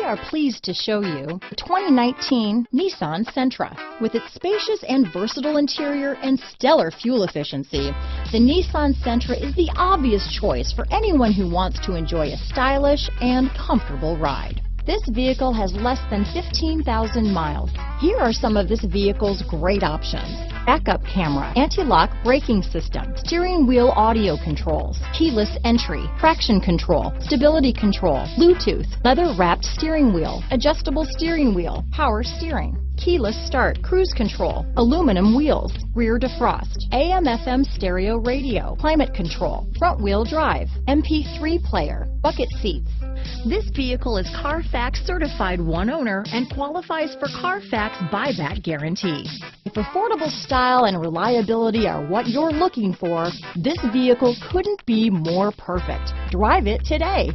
are pleased to show you the 2019 Nissan Sentra. With its spacious and versatile interior and stellar fuel efficiency, the Nissan Sentra is the obvious choice for anyone who wants to enjoy a stylish and comfortable ride. This vehicle has less than 15,000 miles. Here are some of this vehicle's great options: backup camera, anti-lock braking system, steering wheel audio controls, keyless entry, traction control, stability control, Bluetooth, leather-wrapped steering wheel, adjustable steering wheel, power steering, keyless start, cruise control, aluminum wheels, rear defrost, AM/FM stereo radio, climate control, front wheel drive, MP3 player, bucket seats. This vehicle is CARFAX certified one owner and qualifies for CARFAX buyback guarantee. If affordable style and reliability are what you're looking for, this vehicle couldn't be more perfect. Drive it today.